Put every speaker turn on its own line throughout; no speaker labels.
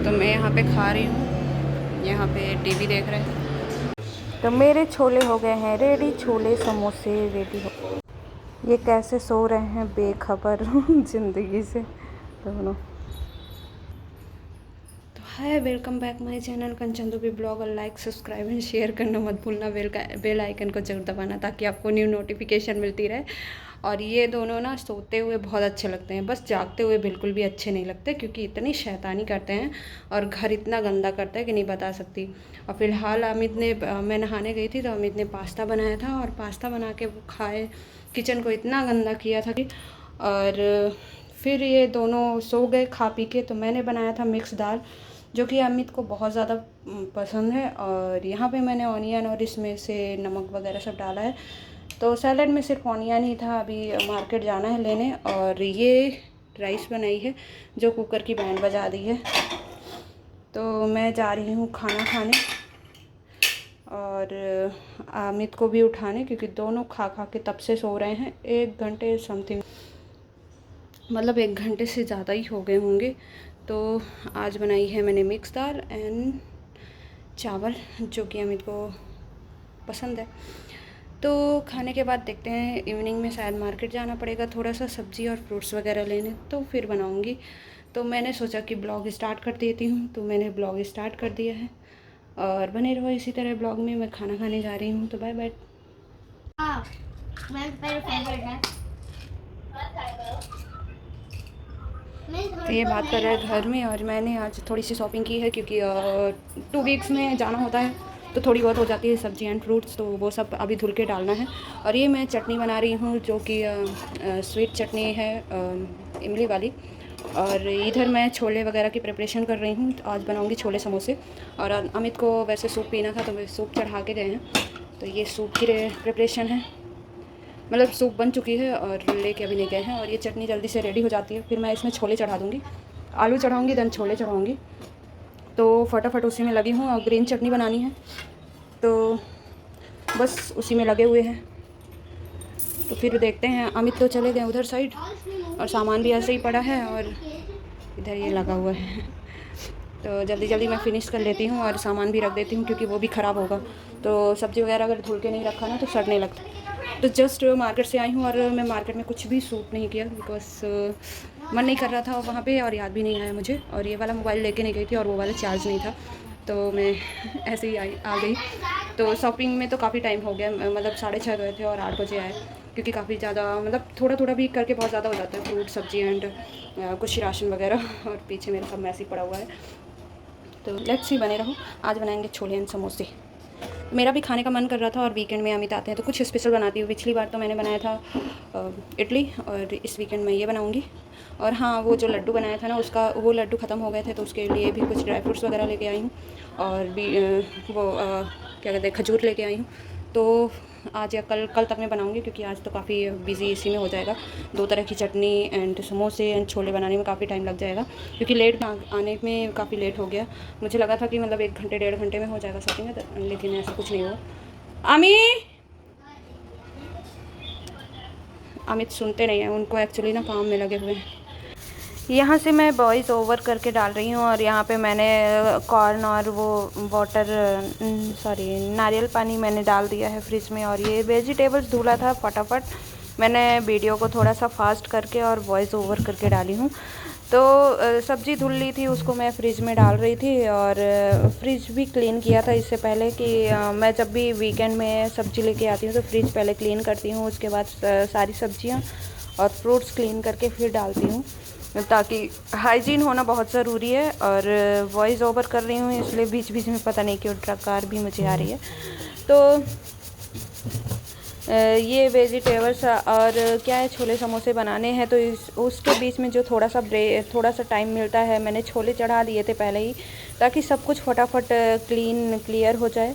तो मैं यहाँ पे खा रही हूँ, यहाँ पे टीवी देख रहे हैं।
तो मेरे छोले हो गए हैं रेडी, छोले समोसे रेडी हो। ये कैसे सो रहे हैं बेखबर ज़िंदगी से दोनों।
तो hi, welcome back my channel Kanchan Dubey blog. और लाइक सब्सक्राइब एंड शेयर करना मत भूलना, बेल आइकन को जरूर दबाना ताकि आपको न्यू नोटिफिकेशन मिलती रहे। और ये दोनों ना सोते हुए बहुत अच्छे लगते हैं, बस जागते हुए बिल्कुल भी अच्छे नहीं लगते, क्योंकि इतनी शैतानी करते हैं और घर इतना गंदा करता है कि नहीं बता सकती। और फिलहाल अमित ने, मैं नहाने गई थी तो अमित ने पास्ता बनाया था और पास्ता बना के वो खाए, किचन को इतना गंदा किया था कि। और फिर ये दोनों सो गए खा पी के। तो मैंने बनाया था मिक्स दाल, जो कि अमित को बहुत ज़्यादा पसंद है। और यहाँ पे मैंने ऑनियन और इसमें से नमक वगैरह सब डाला है। तो सैलड में सिर्फ ऑनियन ही था, अभी मार्केट जाना है लेने। और ये राइस बनाई है जो कुकर की बैंड बजा दी है। तो मैं जा रही हूँ खाना खाने और अमित को भी उठाने, क्योंकि दोनों खा खा के तब से सो रहे हैं। 1 घंटे समथिंग, मतलब 1 घंटे से ज़्यादा ही हो गए होंगे। तो आज बनाई है मैंने मिक्स दाल एंड चावल, जो कि अमित को पसंद है। तो खाने के बाद देखते हैं, इवनिंग में शायद मार्केट जाना पड़ेगा थोड़ा सा सब्ज़ी और फ्रूट्स वगैरह लेने, तो फिर बनाऊंगी। तो मैंने सोचा कि ब्लॉग स्टार्ट कर देती हूँ, तो मैंने ब्लॉग स्टार्ट कर दिया है। और बने रहो इसी तरह ब्लॉग में। मैं खाना खाने जा रही हूँ, तो बाय बाय। तो ये बात कर रहा है घर में। और मैंने आज थोड़ी सी शॉपिंग की है, क्योंकि 2 वीक्स में जाना होता है, तो थोड़ी बहुत हो जाती है सब्जी एंड फ्रूट्स, तो वो सब अभी धुल के डालना है। और ये मैं चटनी बना रही हूँ, जो कि स्वीट चटनी है, इमली वाली। और इधर मैं छोले वगैरह की प्रिपरेशन कर रही हूँ। तो आज बनाऊँगी छोले समोसे। और अमित को वैसे सूप पीना था, तो वे सूप चढ़ा के गए हैं। तो ये सूप की प्रिपरेशन है, मतलब सूप बन चुकी है और लेके अभी नहीं गए हैं। और ये चटनी जल्दी से रेडी हो जाती है, फिर मैं इसमें छोले चढ़ा दूँगी, आलू चढ़ाऊँगी, देन छोले चढ़ाऊँगी। तो फटाफट उसी में लगी हूँ। और ग्रीन चटनी बनानी है, तो बस उसी में लगे हुए हैं। तो फिर देखते हैं। अमित तो चले गए उधर साइड, और सामान भी ऐसे ही पड़ा है, और इधर ये लगा हुआ है। तो जल्दी जल्दी मैं फ़िनिश कर लेती हूँ और सामान भी रख देती हूँ, क्योंकि वो भी ख़राब होगा। तो सब्ज़ी वगैरह अगर धुल के नहीं रखा ना तो सड़ने लगता। तो जस्ट मार्केट से आई हूँ, और मैं मार्केट में कुछ भी सूट नहीं किया, बिकॉज मन नहीं कर रहा था वहाँ पे, और याद भी नहीं आया मुझे। और ये वाला मोबाइल लेके नहीं गई थी, और वो वाला चार्ज नहीं था, तो मैं ऐसे ही आ गई। तो शॉपिंग में तो काफ़ी टाइम हो गया, मतलब 6:30 गए थे और 8 बजे आए, क्योंकि काफ़ी ज़्यादा, मतलब थोड़ा थोड़ा भी करके बहुत ज़्यादा हो जाता है, फ्रूट सब्जी एंड कुछ राशन वगैरह। और पीछे मेरा सब मैस ही पड़ा हुआ है। तो लेट्स ही बने रहो। आज बनाएंगे छोले एंड समोसे। मेरा भी खाने का मन कर रहा था, और वीकेंड में अमित आते हैं तो कुछ स्पेशल बनाती हूँ। पिछली बार तो मैंने बनाया था इडली, और इस वीकेंड में ये बनाऊँगी। और हाँ, वो जो लड्डू बनाया था ना, उसका वो लड्डू ख़त्म हो गए थे, तो उसके लिए भी कुछ ड्राई फ्रूट्स वगैरह लेके आई हूँ। और भी वो क्या कहते हैं, खजूर लेके आई हूँ। तो आज या कल तक मैं बनाऊंगी, क्योंकि आज तो काफ़ी बिजी इसी में हो जाएगा। 2 तरह की चटनी एंड समोसे एंड छोले बनाने में काफ़ी टाइम लग जाएगा, क्योंकि लेट आने में काफ़ी लेट हो गया। मुझे लगा था कि मतलब 1 घंटे 1.5 घंटे में हो जाएगा शॉपिंग, लेकिन ऐसा कुछ नहीं हुआ। अमित सुनते नहीं हैं, उनको एक्चुअली ना काम में लगे हुए हैं।
यहाँ से मैं वॉइस ओवर करके डाल रही हूँ। और यहाँ पे मैंने कॉर्न और वो वाटर, नारियल पानी मैंने डाल दिया है फ्रिज में। और ये वेजिटेबल्स धुला था फटाफट, मैंने वीडियो को थोड़ा सा फास्ट करके और वॉइस ओवर करके डाली हूँ। तो सब्ज़ी धुल ली थी, उसको मैं फ्रिज में डाल रही थी। और फ्रिज भी क्लीन किया था इससे पहले, कि मैं जब भी वीकेंड में सब्ज़ी लेके आती हूँ तो फ्रिज पहले क्लीन करती हूँ, उसके बाद सारी सब्जियाँ और फ्रूट्स क्लीन करके फिर डालती हूँ, ताकि हाइजीन होना बहुत ज़रूरी है। और वॉइस ओवर कर रही हूँ, इसलिए बीच बीच में पता नहीं क्यों कार भी मुझे आ रही है। तो ये वेजिटेबल्स और क्या है, छोले समोसे बनाने हैं, तो उसके बीच में जो थोड़ा सा टाइम मिलता है, मैंने छोले चढ़ा दिए थे पहले ही, ताकि सब कुछ फटाफट क्लियर हो जाए।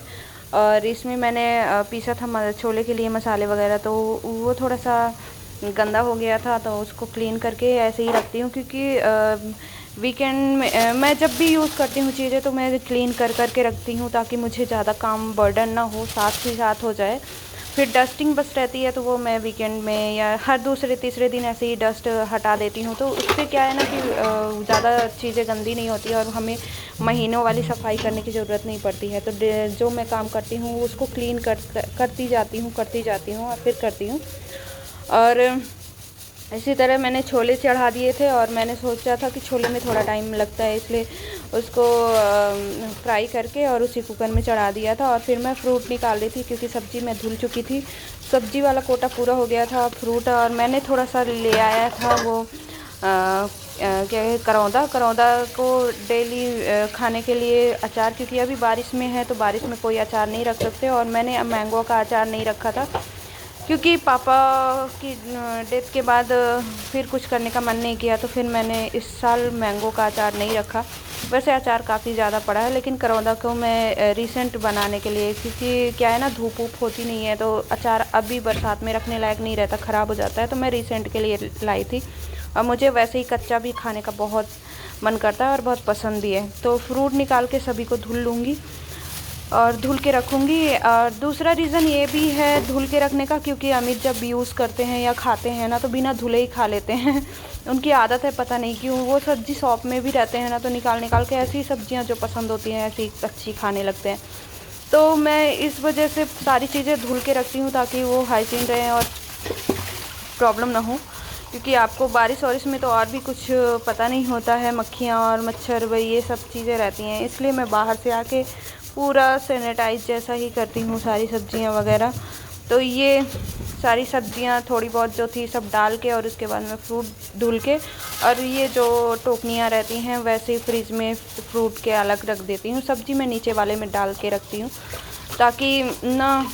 और इसमें मैंने पीसा था छोले के लिए मसाले वगैरह, तो वो थोड़ा सा गंदा हो गया था, तो उसको क्लीन करके ऐसे ही रखती हूँ, क्योंकि वीकेंड में मैं जब भी यूज़ करती हूँ चीज़ें, तो मैं क्लीन करके रखती हूँ, ताकि मुझे ज़्यादा काम बर्डन ना हो, साथ ही साथ हो जाए। फिर डस्टिंग बस रहती है तो वो मैं वीकेंड में या हर दूसरे तीसरे दिन ऐसे ही डस्ट हटा देती हूँ। तो उससे क्या है ना कि ज़्यादा चीज़ें गंदी नहीं होती और हमें महीनों वाली सफाई करने की ज़रूरत नहीं पड़ती है। तो जो मैं काम करती हूँ उसको क्लीन करती जाती हूँ और फिर करती हूँ। और इसी तरह मैंने छोले चढ़ा दिए थे और मैंने सोचा था कि छोले में थोड़ा टाइम लगता है, इसलिए उसको फ्राई करके और उसी कुकर में चढ़ा दिया था। और फिर मैं फ्रूट निकाल रही थी क्योंकि सब्ज़ी मैं धुल चुकी थी, सब्ज़ी वाला कोटा पूरा हो गया था फ्रूट। और मैंने थोड़ा सा ले आया था वो क्या है, करौंदा को डेली खाने के लिए अचार, क्योंकि अभी बारिश में है तो बारिश में कोई अचार नहीं रख सकते। और मैंने मैंगो का अचार नहीं रखा था क्योंकि पापा की डेथ के बाद फिर कुछ करने का मन नहीं किया, तो फिर मैंने इस साल मैंगो का अचार नहीं रखा। वैसे अचार काफ़ी ज़्यादा पड़ा है, लेकिन करौंदा को मैं रिसेंट बनाने के लिए, क्योंकि क्या है ना धूप वूप होती नहीं है तो अचार अभी बरसात में रखने लायक नहीं रहता, ख़राब हो जाता है, तो मैं रिसेंट के लिए लाई थी। और मुझे वैसे ही कच्चा भी खाने का बहुत मन करता है और बहुत पसंद भी है। तो फ्रूट निकाल के सभी को धुल लूँगी और धुल के रखूँगी। और दूसरा रीज़न ये भी है धुल के रखने का, क्योंकि अमित जब यूज़ करते हैं या खाते हैं ना तो बिना धुले ही खा लेते हैं। उनकी आदत है, पता नहीं क्यों। वो सब्ज़ी शॉप में भी रहते हैं ना तो निकाल के ऐसी सब्जियां जो पसंद होती हैं ऐसी कच्ची खाने लगते हैं। तो मैं इस वजह से सारी चीज़ें धुल के रखती हूँ ताकि वो हाइजीन रहें और प्रॉब्लम ना हो, क्योंकि आपको बारिश और इसमें तो और भी कुछ पता नहीं होता है, मक्खियाँ और मच्छर वही ये सब चीज़ें रहती हैं। इसलिए मैं बाहर से आके पूरा सैनिटाइज जैसा ही करती हूँ सारी सब्जियाँ वगैरह। तो ये सारी सब्जियाँ थोड़ी बहुत जो थी सब डाल के और उसके बाद में फ्रूट धुल के, और ये जो टोकनियाँ रहती हैं वैसे ही फ्रिज में फ्रूट के अलग रख देती हूँ। सब्ज़ी मैं नीचे वाले में डाल के रखती हूँ ताकि ना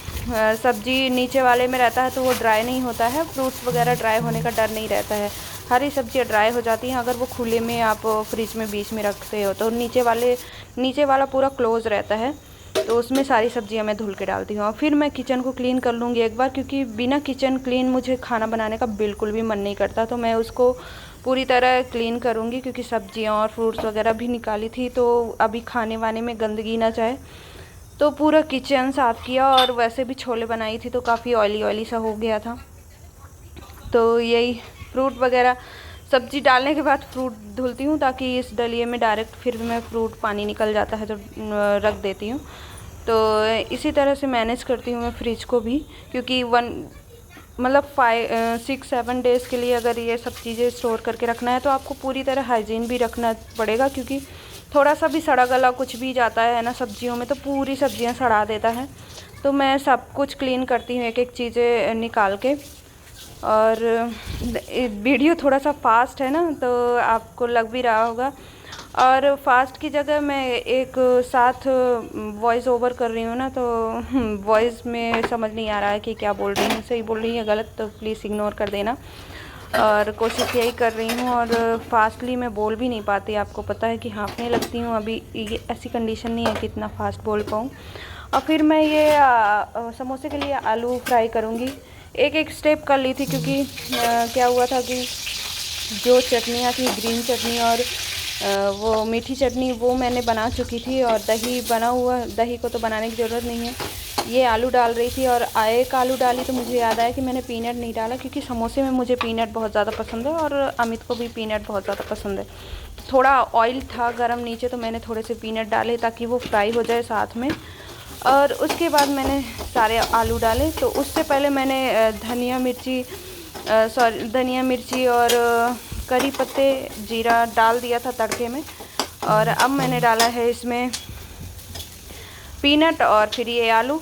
सब्ज़ी नीचे वाले में रहता है तो वो ड्राई नहीं होता है, फ्रूट्स वगैरह ड्राई होने का डर नहीं रहता है। हरी सब्जियाँ ड्राई हो जाती हैं अगर वो खुले में आप फ्रिज में बीच में रखते हो, तो नीचे वाला पूरा क्लोज़ रहता है। तो उसमें सारी सब्जियां मैं धुल के डालती हूँ और फिर मैं किचन को क्लीन कर लूँगी एक बार, क्योंकि बिना किचन क्लीन मुझे खाना बनाने का बिल्कुल भी मन नहीं करता। तो मैं उसको पूरी तरह क्लीन करूँगी, क्योंकि सब्जियां और फ्रूट्स वगैरह भी निकाली थी तो अभी खाने वाने में गंदगी ना जाए। तो पूरा किचन साफ़ किया और वैसे भी छोले बनाई थी तो काफ़ी ऑयली सा हो गया था। तो यही फ्रूट वगैरह सब्ज़ी डालने के बाद फ्रूट धुलती हूँ ताकि इस डलिए में डायरेक्ट फिर मैं फ्रूट पानी निकल जाता है तो रख देती हूँ। तो इसी तरह से मैनेज करती हूँ मैं फ्रिज को भी, क्योंकि 6-7 डेज़ के लिए अगर ये सब चीज़ें स्टोर करके रखना है तो आपको पूरी तरह हाइजीन भी रखना पड़ेगा, क्योंकि थोड़ा सा भी सड़ा गला कुछ भी जाता है ना सब्जियों में तो पूरी सब्जियां सड़ा देता है। तो मैं सब कुछ क्लीन करती हूँ एक एक चीज़ें निकाल के। और वीडियो थोड़ा सा फास्ट है ना तो आपको लग भी रहा होगा, और फास्ट की जगह मैं एक साथ वॉइस ओवर कर रही हूँ ना तो वॉइस में समझ नहीं आ रहा है कि क्या बोल रही हूँ, सही बोल रही है गलत तो प्लीज़ इग्नोर कर देना। और कोशिश यही कर रही हूँ और फास्टली मैं बोल भी नहीं पाती, आपको पता है कि हाँफने लगती हूँ। अभी ये ऐसी कंडीशन नहीं है कि इतना फास्ट बोल पाऊँ। और फिर मैं ये समोसे के लिए आलू फ्राई करूँगी। एक स्टेप कर ली थी, क्योंकि क्या हुआ था कि जो चटनियाँ थी ग्रीन चटनी और वो मीठी चटनी वो मैंने बना चुकी थी, और दही को तो बनाने की ज़रूरत नहीं है। ये आलू डाल रही थी और एक आलू डाली तो मुझे याद आया कि मैंने पीनट नहीं डाला, क्योंकि समोसे में मुझे पीनट बहुत ज़्यादा पसंद है और अमित को भी पीनट बहुत ज़्यादा पसंद है। थोड़ा ऑयल था गरम नीचे तो मैंने थोड़े से पीनट डाले ताकि वो फ्राई हो जाए साथ में। और उसके बाद मैंने सारे आलू डाले। तो उससे पहले मैंने धनिया मिर्ची और करी पत्ते जीरा डाल दिया था तड़के में, और अब मैंने डाला है इसमें पीनट और फिर ये आलू।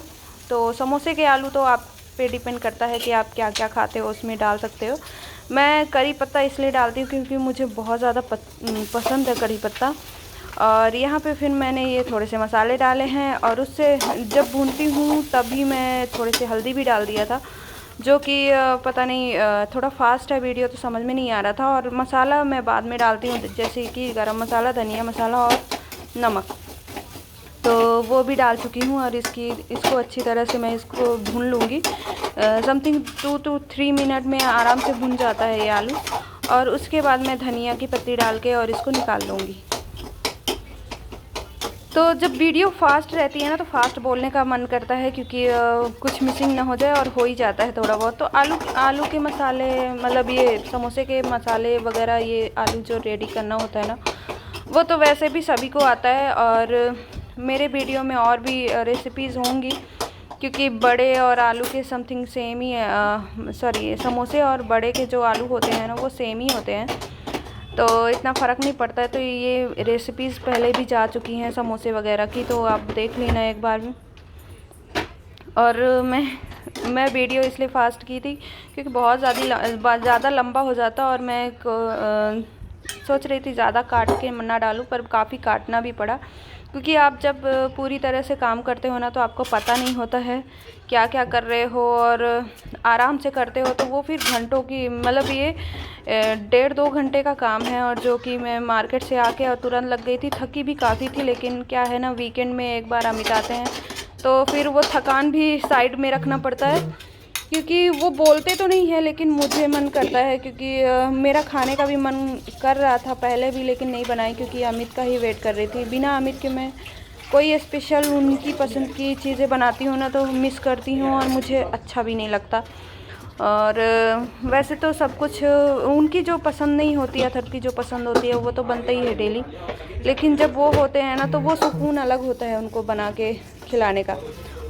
तो समोसे के आलू तो आप पे डिपेंड करता है कि आप क्या क्या खाते हो, उसमें डाल सकते हो। मैं करी पत्ता इसलिए डालती हूँ क्योंकि मुझे बहुत ज़्यादा पसंद है करी पत्ता। और यहाँ पे फिर मैंने ये थोड़े से मसाले डाले हैं, और उससे जब भूनती हूँ तभी मैं थोड़े से हल्दी भी डाल दिया था, जो कि पता नहीं थोड़ा फास्ट है वीडियो तो समझ में नहीं आ रहा था। और मसाला मैं बाद में डालती हूँ, जैसे कि गरम मसाला, धनिया मसाला और नमक, तो वो भी डाल चुकी हूँ। और इसको अच्छी तरह से मैं इसको भून लूँगी। समथिंग 2 to 3 मिनट में आराम से भुन जाता है ये आलू। और उसके बाद मैं धनिया की पत्ती डाल के और इसको निकाल लूँगी। तो जब वीडियो फास्ट रहती है ना तो फास्ट बोलने का मन करता है, क्योंकि कुछ मिसिंग ना हो जाए, और हो ही जाता है थोड़ा बहुत। तो आलू के मसाले, मतलब ये समोसे के मसाले वगैरह, ये आलू जो रेडी करना होता है ना, वो तो वैसे भी सभी को आता है। और मेरे वीडियो में और भी रेसिपीज़ होंगी, क्योंकि बड़े और आलू के समथिंग सेम ही है। सॉरी, समोसे और बड़े के जो आलू होते हैं ना वो सेम ही होते हैं, तो इतना फ़र्क नहीं पड़ता है। तो ये रेसिपीज़ पहले भी जा चुकी हैं समोसे वगैरह की, तो आप देख लेना एक बार में। और मैं वीडियो इसलिए फ़ास्ट की थी क्योंकि बहुत ज़्यादा लंबा हो जाता, और मैं सोच रही थी ज़्यादा काट के ना डालूं, पर काफ़ी काटना भी पड़ा, क्योंकि आप जब पूरी तरह से काम करते हो ना तो आपको पता नहीं होता है क्या क्या कर रहे हो, और आराम से करते हो तो वो फिर घंटों की, मतलब ये 1.5-2 घंटे का काम है। और जो कि मैं मार्केट से आके और तुरंत लग गई थी, थकी भी काफ़ी थी। लेकिन क्या है ना, वीकेंड में एक बार अमित आते हैं तो फिर वो थकान भी साइड में रखना पड़ता है, क्योंकि वो बोलते तो नहीं है लेकिन मुझे मन करता है, क्योंकि मेरा खाने का भी मन कर रहा था पहले भी, लेकिन नहीं बनाई क्योंकि अमित का ही वेट कर रही थी। बिना अमित के मैं कोई स्पेशल उनकी पसंद की चीज़ें बनाती हूँ ना तो मिस करती हूँ, और मुझे अच्छा भी नहीं लगता। और वैसे तो सब कुछ उनकी जो पसंद नहीं होती है, अथर की जो पसंद होती है, वो तो बनता ही है डेली। लेकिन जब वो होते हैं ना तो वो सुकून अलग होता है उनको बना के खिलाने का।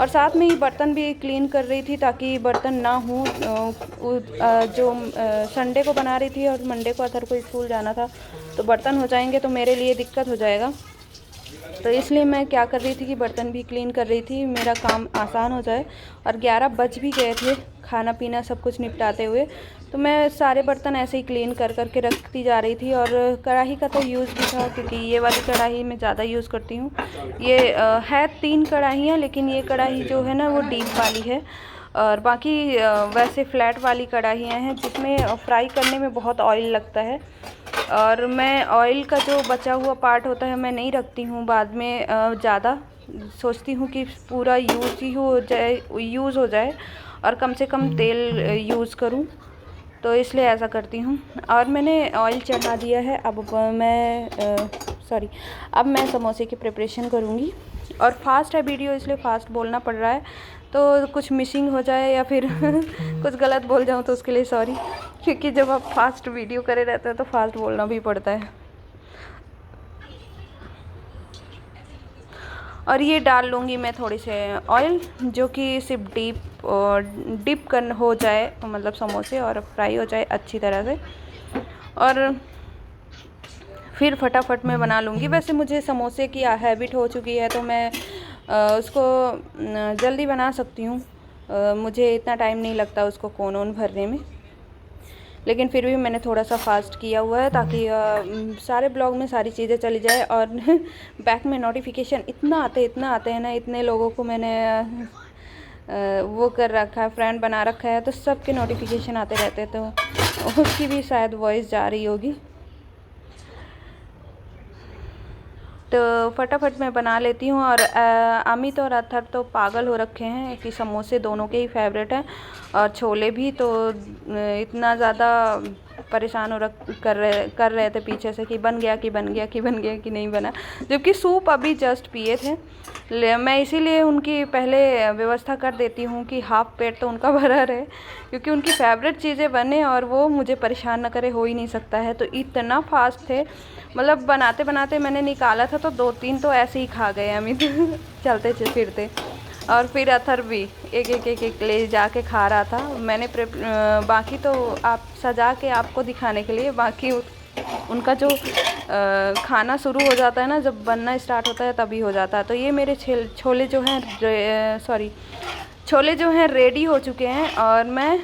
और साथ में ही बर्तन भी क्लीन कर रही थी ताकि बर्तन ना हो। जो संडे को बना रही थी और मंडे को अथर को स्कूल जाना था, तो बर्तन हो जाएंगे तो मेरे लिए दिक्कत हो जाएगा। तो इसलिए मैं क्या कर रही थी कि बर्तन भी क्लीन कर रही थी, मेरा काम आसान हो जाए। और 11 बज भी गए थे खाना पीना सब कुछ निपटाते हुए, तो मैं सारे बर्तन ऐसे ही क्लीन कर करके रखती जा रही थी। और कढ़ाई का तो यूज़ भी था, क्योंकि ये वाली कढ़ाई मैं ज़्यादा यूज़ करती हूँ। ये है 3 कढ़ाइयाँ, लेकिन ये कढ़ाई जो है ना वो डीप वाली है, और बाकी वैसे फ्लैट वाली कढ़ाइयाँ हैं जिसमें फ्राई करने में बहुत ऑयल लगता है। और मैं ऑयल का जो बचा हुआ पार्ट होता है मैं नहीं रखती हूँ बाद में ज़्यादा, सोचती हूँ कि पूरा यूज़ हो जाए और कम से कम तेल यूज़ करूँ, तो इसलिए ऐसा करती हूँ। और मैंने ऑयल चढ़ा दिया है। अब मैं समोसे की प्रिपरेशन करूँगी। और फास्ट है वीडियो, इसलिए फ़ास्ट बोलना पड़ रहा है, तो कुछ मिसिंग हो जाए या फिर कुछ गलत बोल जाऊँ तो उसके लिए सॉरी, क्योंकि जब आप फास्ट वीडियो करे रहते हैं तो फास्ट बोलना भी पड़ता है। और ये डाल लूँगी मैं थोड़ी से ऑयल, जो कि सिर्फ डिप कर हो जाए, मतलब समोसे और फ्राई हो जाए अच्छी तरह से, और फिर फटाफट मैं बना लूँगी। वैसे मुझे समोसे की हैबिट हो चुकी है, तो मैं उसको जल्दी बना सकती हूँ। मुझे इतना टाइम नहीं लगता उसको कोन भरने में, लेकिन फिर भी मैंने थोड़ा सा फास्ट किया हुआ है ताकि सारे ब्लॉग में सारी चीज़ें चली जाए। और बैक में नोटिफिकेशन इतना आते हैं ना, इतने लोगों को मैंने वो कर रखा है, फ्रेंड बना रखा है, तो सबके नोटिफिकेशन आते रहते हैं, तो उसकी भी शायद वॉइस जा रही होगी। तो फटाफट मैं बना लेती हूँ। और अमित और अथर तो पागल हो रखे हैं कि समोसे दोनों के ही फेवरेट हैं, और छोले भी, तो इतना ज़्यादा परेशान कर रहे थे पीछे से कि बन गया कि नहीं बना, जबकि सूप अभी जस्ट पिए थे। मैं इसीलिए उनकी पहले व्यवस्था कर देती हूँ कि हाफ पेट तो उनका भरा रहे, क्योंकि उनकी फेवरेट चीज़ें बने और वो मुझे परेशान न करे, हो ही नहीं सकता है। तो इतना फास्ट थे, मतलब बनाते बनाते मैंने निकाला था तो 2-3 तो ऐसे ही खा गए अमित चलते फिरते। और फिर अथर भी एक ले जाके खा रहा था। मैंने बाकी तो आप सजा के आपको दिखाने के लिए, बाकी उनका जो खाना शुरू हो जाता है ना, जब बनना स्टार्ट होता है तभी हो जाता है। तो ये मेरे छोले जो हैं रेडी हो चुके हैं, और मैं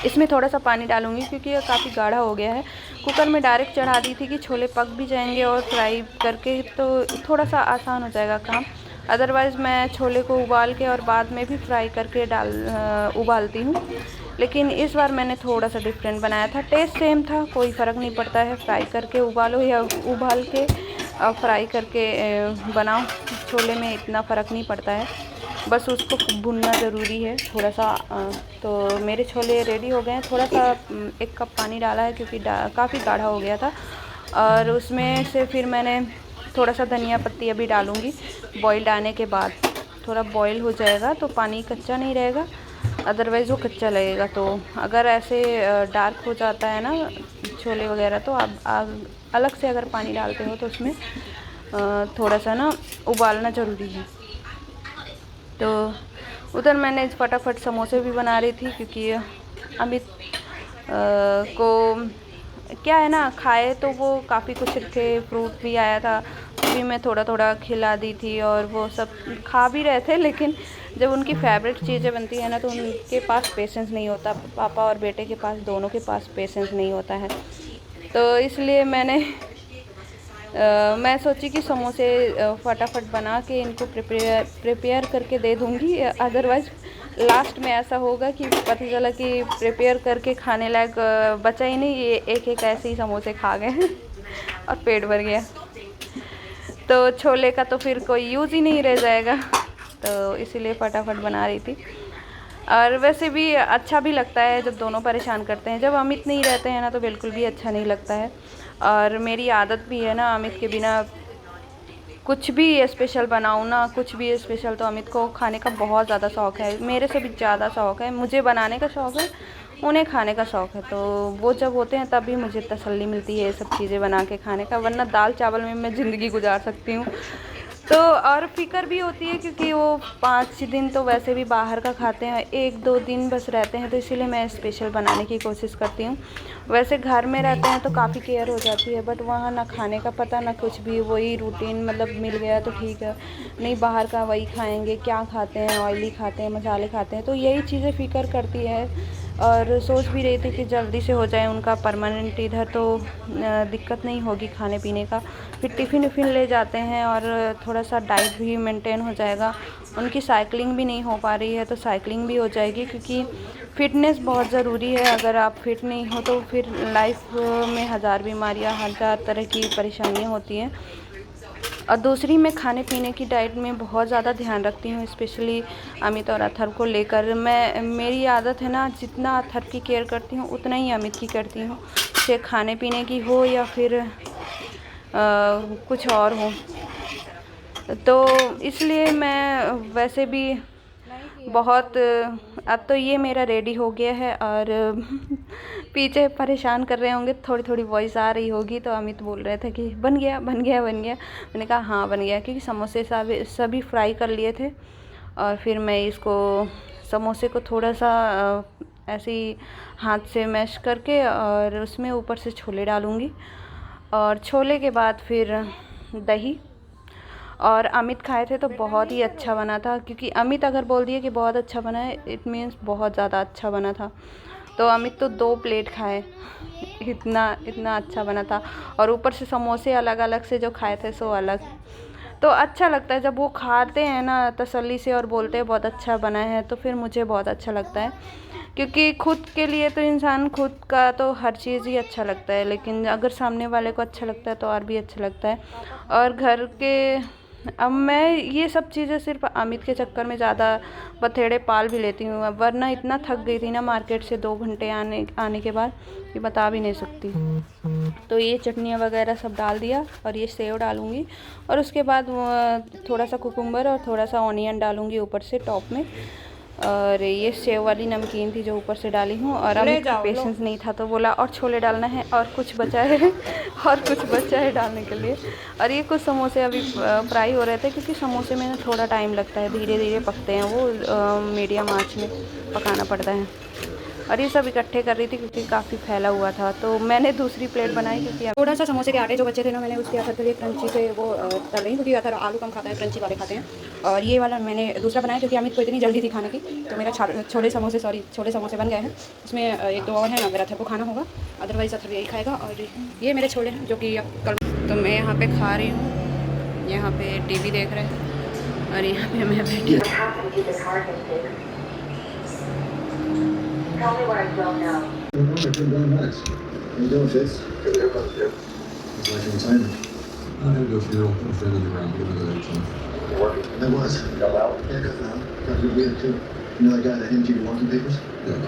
इसमें थोड़ा सा पानी डालूंगी क्योंकि ये काफ़ी गाढ़ा हो गया है। कुकर में डायरेक्ट चढ़ा दी थी कि छोले पक भी जाएंगे और फ्राई करके तो थोड़ा सा आसान हो जाएगा काम। अदरवाइज़ मैं छोले को उबाल के और बाद में भी फ्राई करके उबालती हूँ, लेकिन इस बार मैंने थोड़ा सा डिफरेंट बनाया था। टेस्ट सेम था, कोई फ़र्क नहीं पड़ता है, फ्राई करके उबालो या उबाल के फ्राई करके बनाओ, छोले में इतना फ़र्क नहीं पड़ता है, बस उसको भुनना ज़रूरी है थोड़ा सा। तो मेरे छोले रेडी हो गए हैं। थोड़ा सा 1 कप पानी डाला है क्योंकि काफ़ी गाढ़ा हो गया था, और उसमें से फिर मैंने थोड़ा सा धनिया पत्ती अभी डालूँगी बॉईल आने के बाद। थोड़ा बॉईल हो जाएगा तो पानी कच्चा नहीं रहेगा, अदरवाइज़ वो कच्चा लगेगा। तो अगर ऐसे डार्क हो जाता है ना छोले वगैरह, तो आप अलग से अगर पानी डालते हो तो उसमें थोड़ा सा ना उबालना ज़रूरी है। तो उधर मैंने फटाफट समोसे भी बना रही थी, क्योंकि अमित को क्या है ना, खाए तो वो काफ़ी कुछ थे, फ्रूट भी आया था, तो भी मैं थोड़ा थोड़ा खिला दी थी और वो सब खा भी रहे थे। लेकिन जब उनकी फेवरेट चीज़ें बनती है ना तो उनके पास पेशेंस नहीं होता, पापा और बेटे के पास, दोनों के पास पेशेंस नहीं होता है। तो इसलिए मैं सोची कि समोसे फटाफट बना के इनको प्रिपेयर करके दे दूँगी, अदरवाइज़ लास्ट में ऐसा होगा कि पता चला कि प्रिपेयर करके खाने लायक बचा ही नहीं, ये एक एक ऐसे ही समोसे खा गए और पेट भर गया। तो छोले का तो फिर कोई यूज़ ही नहीं रह जाएगा, तो इसीलिए फटाफट बना रही थी। और वैसे भी अच्छा भी लगता है जब दोनों परेशान करते हैं। जब अमित नहीं रहते हैं ना तो बिल्कुल भी अच्छा नहीं लगता है। और मेरी आदत भी है ना, अमित के बिना कुछ भी स्पेशल बनाऊँ ना, कुछ भी स्पेशल, तो अमित को खाने का बहुत ज़्यादा शौक़ है, मेरे से भी ज़्यादा शौक़ है। मुझे बनाने का शौक़ है, उन्हें खाने का शौक़ है। तो वो जब होते हैं तभी मुझे तसल्ली मिलती है ये सब चीज़ें बना के खाने का, वरना दाल चावल में मैं ज़िंदगी गुजार सकती हूँ। तो और फ़िक्र भी होती है, क्योंकि वो 5 दिन तो वैसे भी बाहर का खाते हैं, 1-2 दिन बस रहते हैं, तो इसीलिए मैं स्पेशल बनाने की कोशिश करती हूँ। वैसे घर में रहते हैं तो काफ़ी केयर हो जाती है, बट वहाँ ना खाने का पता ना कुछ भी, वही रूटीन, मतलब मिल गया तो ठीक है, नहीं बाहर का वही खाएंगे, क्या खाते हैं, ऑयली खाते हैं, मसाले खाते हैं, तो यही चीज़ें फ़िक्र करती है। और सोच भी रही थी कि जल्दी से हो जाए उनका परमानेंट इधर, तो दिक्कत नहीं होगी खाने पीने का। फिर टिफ़िन विफ़िन ले जाते हैं और थोड़ा सा डाइट भी मेंटेन हो जाएगा। उनकी साइकिलिंग भी नहीं हो पा रही है, तो साइकिलिंग भी हो जाएगी, क्योंकि फ़िटनेस बहुत ज़रूरी है। अगर आप फिट नहीं हो तो फिर लाइफ में हज़ार बीमारियाँ, हज़ार तरह की परेशानियाँ होती हैं। और दूसरी, मैं खाने पीने की डाइट में बहुत ज़्यादा ध्यान रखती हूँ, स्पेशली अमित और अथर्व को लेकर। मेरी आदत है ना, जितना अथर्व की केयर करती हूँ उतना ही अमित की करती हूँ, चाहे खाने पीने की हो या फिर कुछ और हो। तो इसलिए मैं वैसे भी बहुत, अब तो ये मेरा रेडी हो गया है और पीछे परेशान कर रहे होंगे, थोड़ी थोड़ी वॉइस आ रही होगी। तो अमित बोल रहे थे कि बन गया बन गया बन गया। मैंने कहा हाँ बन गया, क्योंकि समोसे सभी फ्राई कर लिए थे। और फिर मैं इसको समोसे को थोड़ा सा ऐसे ही हाथ से मैश करके और उसमें ऊपर से छोले डालूँगी, और छोले के बाद फिर दही। और अमित खाए थे तो बहुत ही अच्छा बना था, क्योंकि अमित अगर बोल दिए कि बहुत अच्छा बना है, इट मीन्स बहुत ज़्यादा अच्छा बना था। तो अमित तो 2 प्लेट खाए, इतना अच्छा बना था। और ऊपर से समोसे अलग अलग से जो खाए थे सो अलग। तो अच्छा लगता है जब वो खाते हैं ना तसल्ली से और बोलते हैं बहुत अच्छा बना है, तो फिर मुझे बहुत अच्छा लगता है। क्योंकि खुद के लिए तो इंसान खुद का तो हर चीज़ ही अच्छा लगता है, लेकिन अगर सामने वाले को अच्छा लगता है तो और भी अच्छा लगता है। और घर के, अब मैं ये सब चीज़ें सिर्फ अमित के चक्कर में ज़्यादा बथेड़े पाल भी लेती हूँ, वरना इतना थक गई थी ना मार्केट से 2 घंटे आने के बाद, ये बता भी नहीं सकती। तो ये चटनियाँ वगैरह सब डाल दिया, और ये सेव डालूँगी, और उसके बाद थोड़ा सा कुकुम्बर और थोड़ा सा ऑनियन डालूँगी ऊपर से टॉप में। और ये सेव वाली नमकीन थी जो ऊपर से डाली हूँ। और अमित का पेशेंस नहीं था तो बोला और छोले डालना है, और कुछ बचा है और कुछ बचा है डालने के लिए। और ये कुछ समोसे अभी फ्राई हो रहे थे, क्योंकि समोसे में थोड़ा टाइम लगता है, धीरे धीरे पकते हैं वो, मीडियम आंच में पकाना पड़ता है। और ये सब इकट्ठे कर रही थी क्योंकि काफ़ी फैला हुआ था, तो मैंने दूसरी प्लेट बनाई, क्योंकि
थोड़ा सा समोसे के आटे जो बचे थे ना, मैंने उसके अथर के लिए क्रंची से वो तल रही हूँ, क्योंकि अथर आलू कम खाता है, क्रंची वाले खाते हैं। और ये वाला मैंने दूसरा बनाया क्योंकि अमित को इतनी जल्दी थी खाने की। तो मेरा छोले समोसे बन गए हैं। उसमें 1-2 और हैं ना, मेरा अथर को खाना होगा, अदरवाइज़ अथर यही खाएगा। और ये मेरे छोले हैं जो कि कल, तो मैं यहाँ पे खा रही हूँ, यहाँ पे टीवी देख रहे हैं, और यहाँ पे मैं बैठी।
Tell me what I don't know.
No, I couldn't go nuts. How you doing, Fitz?
Good, how about you?
It's like retirement.
I had to go funeral. A friend in the ground. Give it another time.
You working?
I was.
You got out?
Yeah, got that. Got a good week, too. You know the guy that handed you the walking papers?
Yeah.